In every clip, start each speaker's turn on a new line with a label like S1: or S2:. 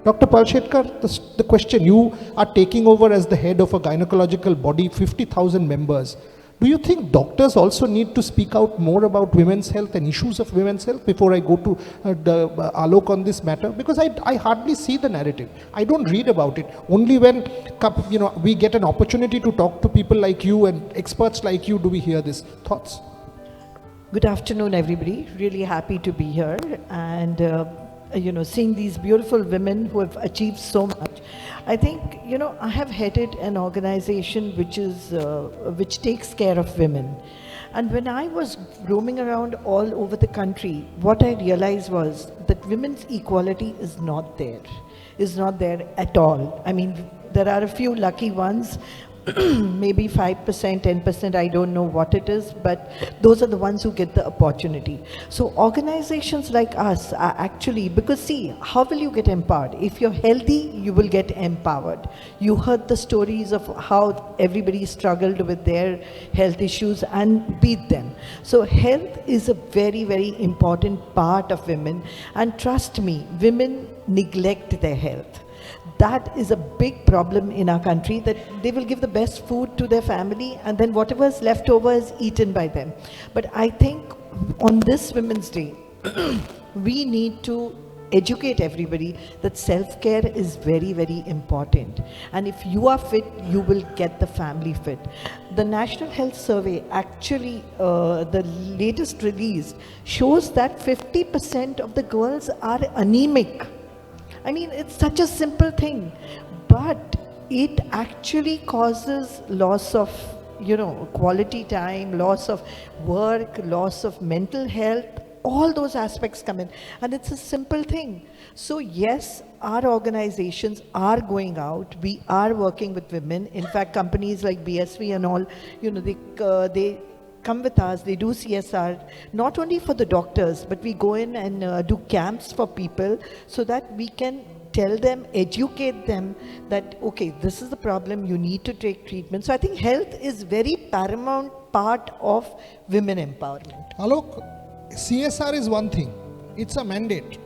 S1: Dr. Palshetkar, the question, you are taking over as the head of a gynecological body, 50,000 members. Do you think doctors also need to speak out more about women's health and issues of women's health before I go to Alok on this matter? Because I hardly see the narrative. I don't read about it. Only when we get an opportunity to talk to people like you and experts like you do we hear this. Thoughts?
S2: Good afternoon, everybody. Really happy to be here and seeing these beautiful women who have achieved so much. I think, I have headed an organization which takes care of women. And when I was roaming around all over the country, what I realized was that women's equality is not there at all. I mean, there are a few lucky ones, maybe 5%, 10%, I don't know what it is, but those are the ones who get the opportunity. So organizations like us are actually, because see, how will you get empowered? If you're healthy, you will get empowered. You heard the stories of how everybody struggled with their health issues and beat them. So health is a very, very important part of women, and trust me, women neglect their health. That is a big problem in our country, that they will give the best food to their family and then whatever is left over is eaten by them. But I think on this Women's Day, we need to educate everybody that self-care is very, very important. And if you are fit, you will get the family fit. The National Health Survey, actually, the latest release, shows that 50% of the girls are anemic. I mean, it's such a simple thing, but it actually causes loss of, quality time, loss of work, loss of mental health, all those aspects come in. And it's a simple thing. So yes, our organizations are going out. We are working with women. In fact, companies like BSV and all, they come with us, they do CSR, not only for the doctors, but we go in and do camps for people so that we can tell them, educate them that, okay, this is the problem, you need to take treatment. So I think health is very paramount part of women empowerment.
S1: Alok, CSR is one thing, it's a mandate.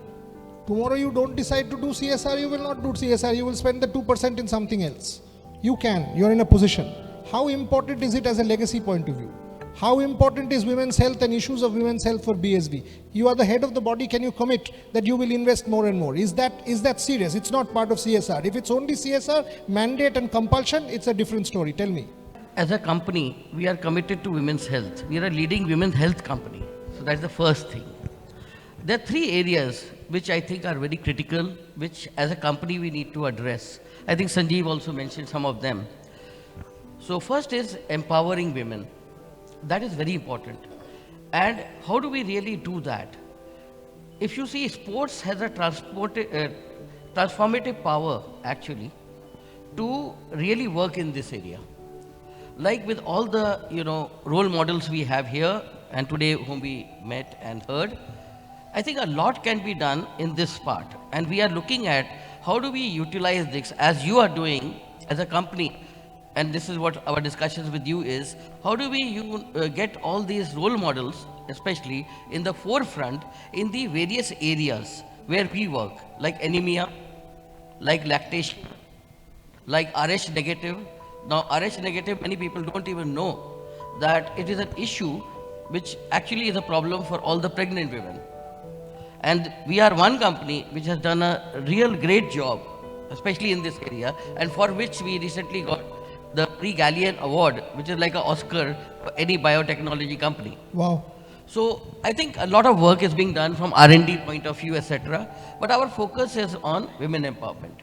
S1: Tomorrow you don't decide to do CSR, you will not do CSR, you will spend the 2% in something else. You can, you're in a position. How important is it as a legacy point of view? How important is women's health and issues of women's health for BSV? You are the head of the body. Can you commit that you will invest more and more? Is that serious? It's not part of CSR. If it's only CSR, mandate and compulsion, it's a different story. Tell me.
S3: As a company, we are committed to women's health. We are a leading women's health company. So that's the first thing. There are three areas which I think are very critical, which as a company we need to address. I think Sanjeev also mentioned some of them. So first is empowering women. That is very important. And how do we really do that? If you see, sports has a transformative power actually to really work in this area. Like with all the role models we have here and today whom we met and heard, I think a lot can be done in this part. And we are looking at how do we utilize this as you are doing as a company. And this is what our discussions with you is, how do we get all these role models, especially in the forefront, in the various areas where we work, like anemia, like lactation, like RH negative. Now RH negative, many people don't even know that it is an issue which actually is a problem for all the pregnant women. And we are one company which has done a real great job, especially in this area, and for which we recently got the Pre-Galleon Award, which is like an Oscar for any biotechnology company.
S1: Wow.
S3: So I think a lot of work is being done from R&D point of view, etc. But our focus is on women empowerment.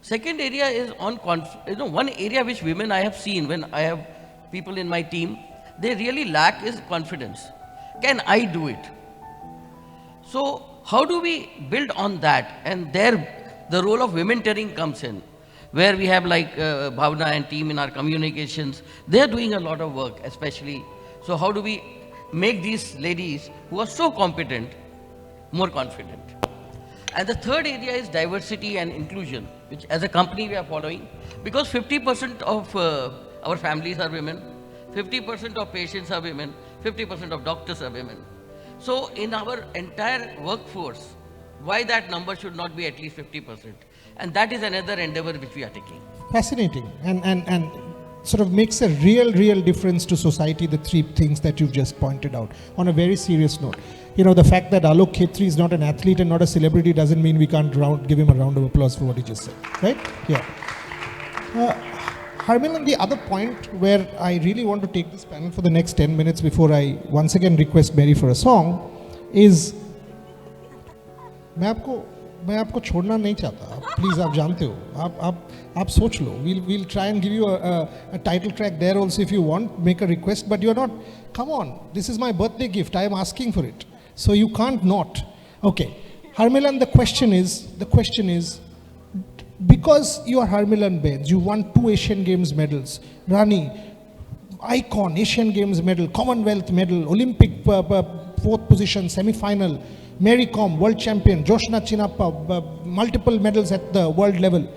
S3: Second area is on, one area which women I have seen when I have people in my team, they really lack is confidence. Can I do it? So how do we build on that? And there, the role of women mentoring comes in, where we have like Bhavna and team in our communications. They are doing a lot of work, especially. So how do we make these ladies who are so competent more confident? And the third area is diversity and inclusion, which as a company we are following, because 50% of our families are women, 50% of patients are women, 50% of doctors are women. So in our entire workforce, why that number should not be at least 50%? And that is another endeavor which we are taking.
S1: Fascinating, and sort of makes a real difference to society, the three things that you've just pointed out. On a very serious note, you know, the fact that Alok Khetri is not an athlete and not a celebrity doesn't mean we can't give him a round of applause for what he just said, right? Yeah. Harmilan, the other point where I really want to take this panel for the next 10 minutes before I once again request Mary for a song is, मैं आपको छोड़ना नहीं चाहता, please आप जानते हो, आप सोच लो, we'll try and give you a title track there also if you want, make a request, but you're not, come on, this is my birthday gift, I am asking for it, so you can't not. Okay, Harmilan, the question is, because you are Harmilan Bains, you won 2 Asian Games medals, Rani, icon, Asian Games medal, Commonwealth medal, Olympic 4th position, semi-final, Mary Kom, world champion, Joshna Chinappa, multiple medals at the world level.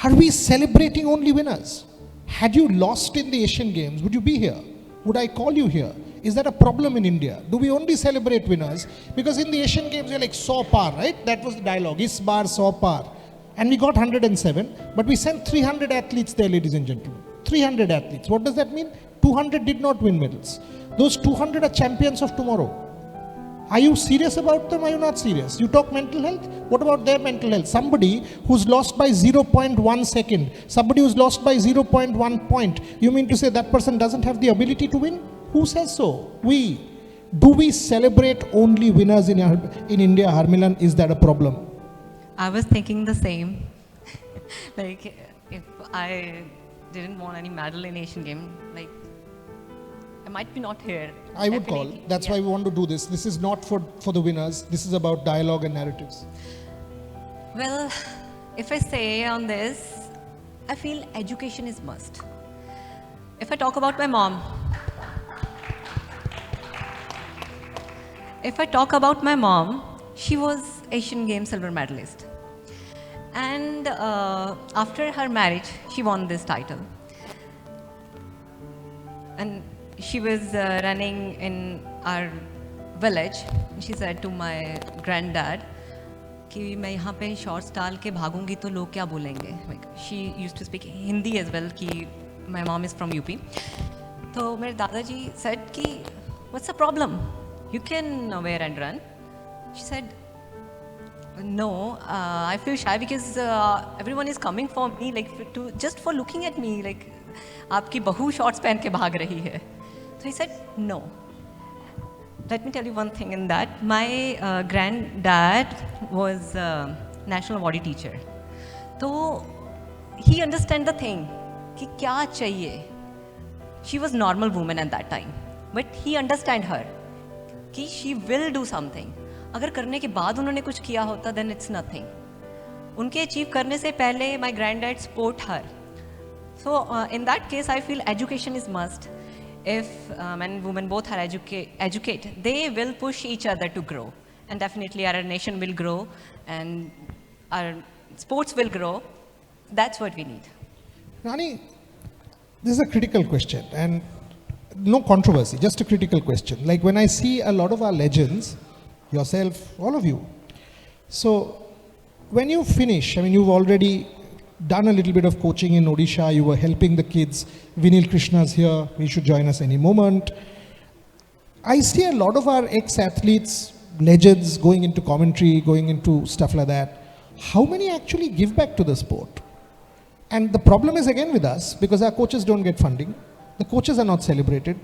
S1: Are we celebrating only winners? Had you lost in the Asian Games, would you be here? Would I call you here? Is that a problem in India? Do we only celebrate winners? Because in the Asian Games, you're like 100 par, right? That was the dialogue, is bar 100 par. And we got 107, but we sent 300 athletes there, ladies and gentlemen. 300 athletes. What does that mean? 200 did not win medals. Those 200 are champions of tomorrow. Are you serious about them? Are you not serious? You talk mental health? What about their mental health? Somebody who's lost by 0.1 second, somebody who's lost by 0.1 point, you mean to say that person doesn't have the ability to win? Who says so? Do we celebrate only winners in India, Harmilan? Is that a problem?
S4: I was thinking the same. Like, if I didn't want any medal in Asian Games, like, I might be not here.
S1: I would call. That's why we want to do this. This is not for the winners. This is about dialogue and narratives.
S4: Well, if I say on this, I feel education is must. If I talk about my mom, she was Asian Games silver medalist. And after her marriage, she won this title. And she was running in our village. She said to my granddad कि मैं यहाँ पे shorts डाल के भागूंगी तो लोग क्या बोलेंगे. Like, she used to speak Hindi as well कि my mom is from UP. तो मेरे दादाजी said कि what's the problem? You can wear and run. She said no, I feel shy because everyone is coming for me, like just for looking at me, like आपकी बहू shorts पहन के भाग रही है. So he said no. Let me tell you one thing in that. My granddad was a national awardee teacher. So he understand the thing कि क्या चाहिए. She was normal woman at that time, but he understand her कि she will do something. अगर करने के बाद उन्होंने कुछ किया होता then it's nothing. उनके अचीव करने से पहले my granddad support her. So in that case I feel education is must. If men and women both are educate, they will push each other to grow. And definitely our nation will grow and our sports will grow. That's what we need.
S1: Rani, this is a critical question and no controversy, just a critical question. Like when I see a lot of our legends, yourself, all of you. So when you finish, I mean, you've already done a little bit of coaching in Odisha, you were helping the kids. Vinil Krishna's here, he should join us any moment. I see a lot of our ex-athletes, legends going into commentary, going into stuff like that. How many actually give back to the sport? And the problem is again with us, because our coaches don't get funding. The coaches are not celebrated.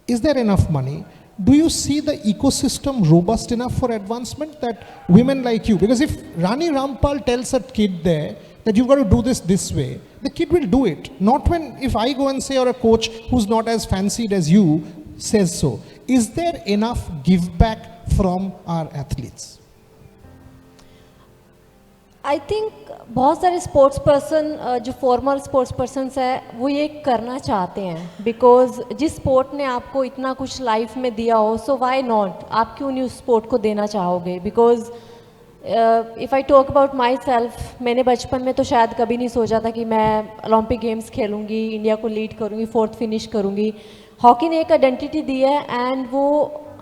S1: Is there enough money? Do you see the ecosystem robust enough for advancement that women like you, because if Rani Rampal tells a kid there that you've got to do this way, the kid will do it. Not when, if I go and say, or a coach who's not as fancied as you says so. Is there enough give back from our athletes?
S5: I think बहुत सारे sports person जो formal sports persons है वो ये करना चाहते हैं because जिस स्पोर्ट ने आपको इतना कुछ लाइफ में दिया हो सो व्हाई नॉट, आप क्यों नहीं उस स्पोर्ट को देना चाहोगे. Because if I talk about my self, मैंने बचपन में तो शायद कभी नहीं सोचा था कि मैं ओलंपिक गेम्स खेलूँगी, इंडिया को लीड करूँगी, 4th फिनिश करूँगी. हॉकी ने एक आइडेंटिटी दी है एंड वो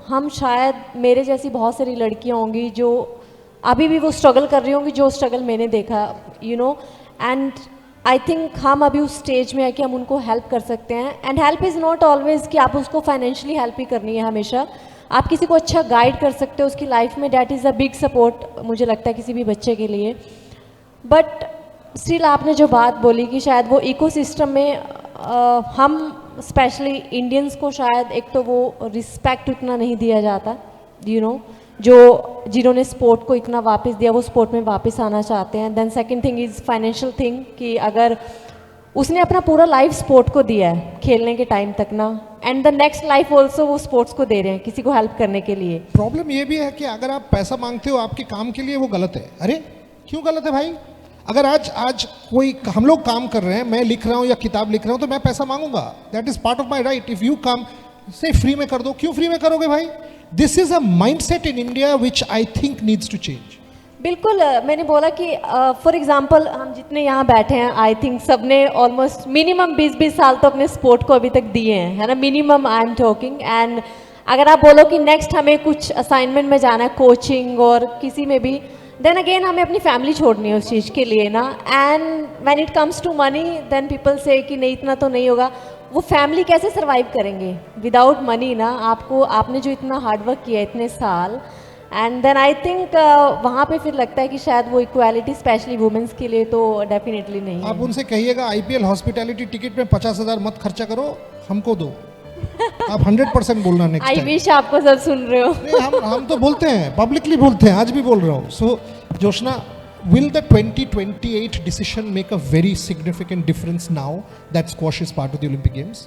S5: हम शायद मेरे जैसी बहुत सारी लड़कियाँ होंगी जो अभी भी वो स्ट्रगल कर रही होंगी जो स्ट्रगल मैंने देखा, you know. And I think हम अभी उस स्टेज में है कि हम उनको हेल्प कर सकते हैं. And help is not always कि आप उसको फाइनेंशियली हेल्प ही करनी है हमेशा. आप किसी को अच्छा गाइड कर सकते हो उसकी लाइफ में, that is a big support मुझे लगता है किसी भी बच्चे के लिए. बट स्टिल आपने जो बात बोली कि शायद वो इकोसिस्टम में हम स्पेशली इंडियंस को शायद एक तो वो रिस्पेक्ट उतना नहीं दिया जाता, यू नो, जो जिन्होंने स्पोर्ट को इतना वापस दिया वो स्पोर्ट में वापस आना चाहते हैं. Then second thing is financial thing कि अगर उसने अपना पूरा लाइफ स्पोर्ट को दिया है खेलने के टाइम तक ना, and the next life also वो स्पोर्ट्स को दे रहे हैं किसी को हेल्प करने के लिए.
S1: प्रॉब्लम ये भी है कि अगर आप पैसा मांगते हो आपके काम के लिए, वो गलत है. अरे क्यों गलत है भाई? अगर आज कोई हम लोग काम कर रहे हैं, मैं लिख रहा हूँ या किताब लिख रहा हूँ, तो मैं पैसा मांगूंगा. That is part of my right. If you come से फ्री में कर दो, क्यों फ्री में करोगे भाई? This is a mindset in India which I think needs to change.
S5: बिल्कुल. मैंने बोला कि फॉर एग्जांपल हम जितने यहाँ बैठे हैं आई थिंक सबने ऑलमोस्ट मिनिमम 20-20 साल तो अपने स्पोर्ट को अभी तक दिए हैं, है ना, minimum I am talking. And अगर आप बोलो कि नेक्स्ट हमें कुछ असाइनमेंट में जाना है, कोचिंग और किसी में भी, देन अगेन हमें अपनी फैमिली छोड़नी है उस चीज़ के लिए ना. And when it comes to money then people से कि नहीं इतना तो नहीं होगा. वो फैमिली कैसे सर्वाइव करेंगे विदाउट मनी ना? आपने जो इतना हार्डवर्क किया इतने साल, एंड देन आई थिंक वहाँ पे फिर लगता है कि शायद वो इक्वालिटी स्पेशली वुमेन्स के लिए तो डेफिनेटली नहीं है.
S1: आप उनसे कहिएगा IPL हॉस्पिटैलिटी टिकट में 50,000 मत खर्चा करो, हमको दो. आप 100% बोलना नेक्स्ट टाइम.
S5: आई विश आपको सब सुन रहे हो.
S1: नहीं, हम तो बोलते हैं, पब्लिकली बोलते हैं, आज भी बोल रहा हूँ. सो Joshna, will the 2028 decision make a very significant difference now that squash is part of the Olympic Games?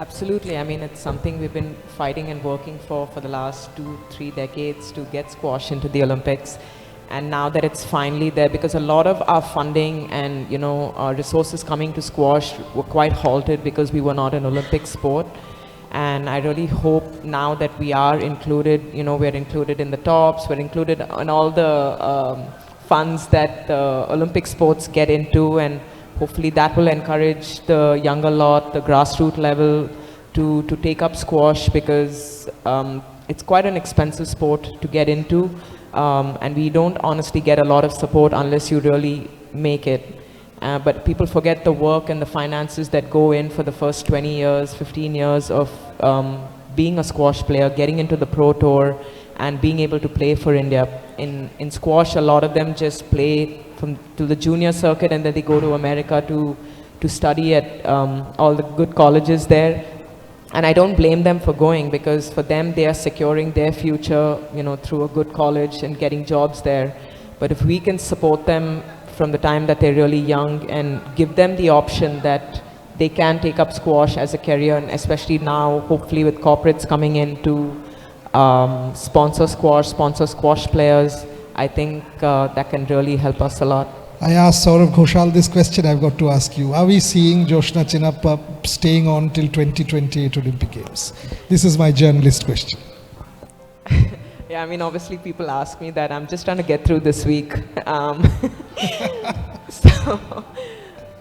S6: Absolutely. I mean, it's something we've been fighting and working for the last 2-3 decades to get squash into the Olympics. And now that it's finally there, because a lot of our funding and, you know, our resources coming to squash were quite halted because we were not an Olympic sport. And I really hope now that we are included, you know, we're included in the tops, we're included in all the funds that the Olympic sports get into, and hopefully that will encourage the younger lot, the grassroots level, to take up squash, because it's quite an expensive sport to get into, and we don't honestly get a lot of support unless you really make it. But people forget the work and the finances that go in for the first 20 years, 15 years of being a squash player, getting into the pro tour and being able to play for India. In squash, a lot of them just play to the junior circuit, and then they go to America to study at all the good colleges there. And I don't blame them for going, because for them they are securing their future, you know, through a good college and getting jobs there. But if we can support them from the time that they're really young and give them the option that they can take up squash as a career, and especially now, hopefully with corporates coming in to sponsor squash players, I think that can really help us a lot.
S1: I asked Saurav Ghoshal this question, I've got to ask you. Are we seeing Joshna Chinappa staying on till 2028 Olympic Games? This is my journalist question.
S6: Yeah, I mean, obviously people ask me that. I'm just trying to get through this week.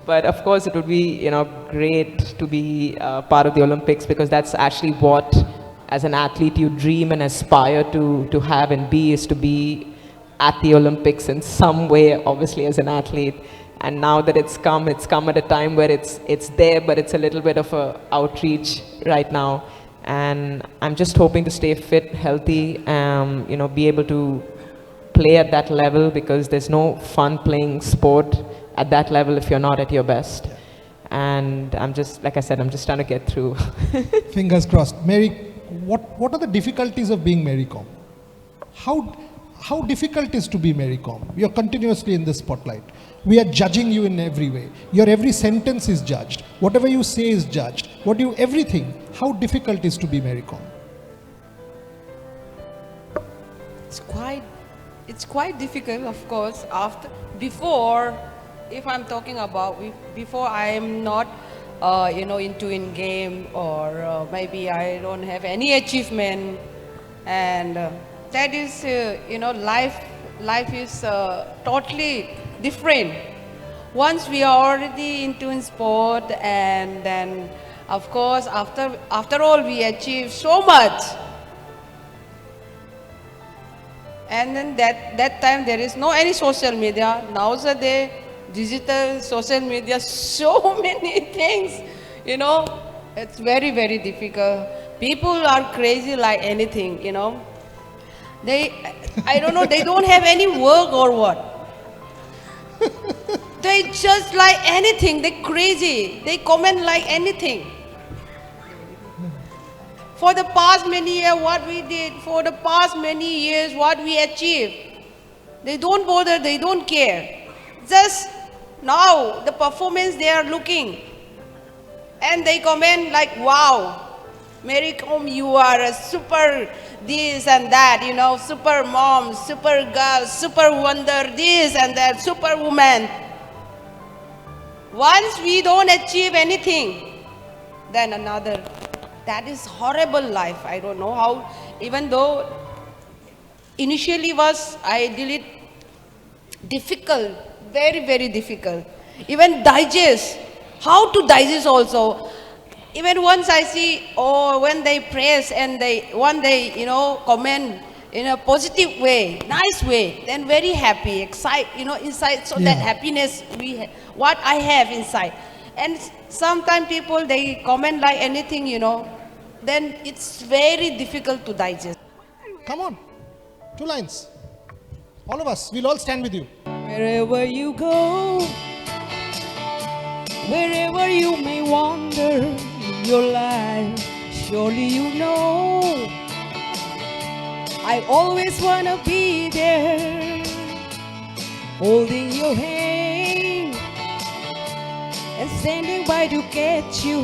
S6: But of course it would be, you know, great to be part of the Olympics, because that's actually what, as an athlete, you dream and aspire to have and be, is to be at the Olympics in some way, obviously, as an athlete. And now that it's come at a time where it's there, but it's a little bit of a outreach right now. And I'm just hoping to stay fit, healthy, you know, be able to play at that level, because there's no fun playing sport at that level if you're not at your best. And I'm just, like I said, I'm just trying to get through.
S1: Fingers crossed. Mary, what are the difficulties of being Mary Kom? How difficult is to be Mary Kom? You're continuously in the spotlight. We are judging you in every way. Your every sentence is judged. Whatever you say is judged. Everything. How difficult is to be Mary Kom?
S7: It's quite difficult, of course. Before, if I'm talking about before, I am not, you know, into in game, or maybe I don't have any achievement, and that is, you know, life is totally different. Once we are already into in sport, and then of course after all we achieve so much, And then that time there is no any social media. Nowadays, digital social media, so many things, you know, it's very, very difficult. People are crazy like anything, you know. I don't know, they don't have any work or what. They just like anything, they crazy, they comment like anything. For the past many years, what we did, for the past many years, what we achieved, they don't bother, they don't care. Just now, the performance they are looking, and they comment like, wow, Mary Kom, you are a super this and that, you know, super mom, super girl, super wonder, this and that, super woman. Once we don't achieve anything, then another. That is horrible life. I don't know how, even though initially I did it difficult, very, very difficult. Even digest, how to digest also. Even once I see, when they praise and you know, comment in a positive way, nice way, then very happy, inside, so that happiness what I have inside. And sometimes people, they comment like anything, you know, then it's very difficult to digest.
S1: Come on, 2 lines. All of us, we'll all stand with you.
S8: Wherever you go, wherever you may wander in your life, surely you know I always want to be there, holding your hand and standing by to catch you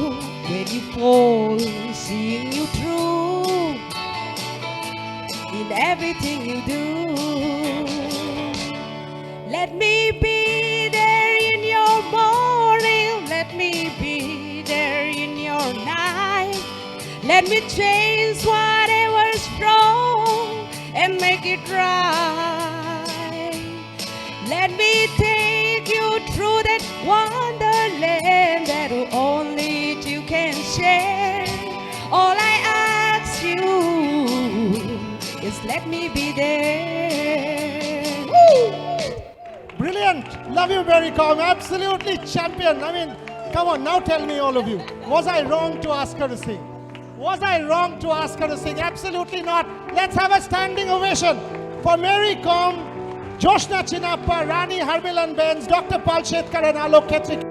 S8: when you fall, seeing you through in everything you do. Let me be there in your morning, let me be there in your night. Let me change whatever's wrong and make it right. Let me take you through that wonderland that only you can share. All I ask you is let me be there. Woo!
S1: Brilliant. Love you, Mary Kom. Absolutely champion. I mean, come on, now tell me, all of you. Was I wrong to ask her to sing? Was I wrong to ask her to sing? Absolutely not. Let's have a standing ovation for Mary Kom, Joshna Chinappa, Rani Harmilan Bains, Dr. Pal Shetkar and Alok Khetri.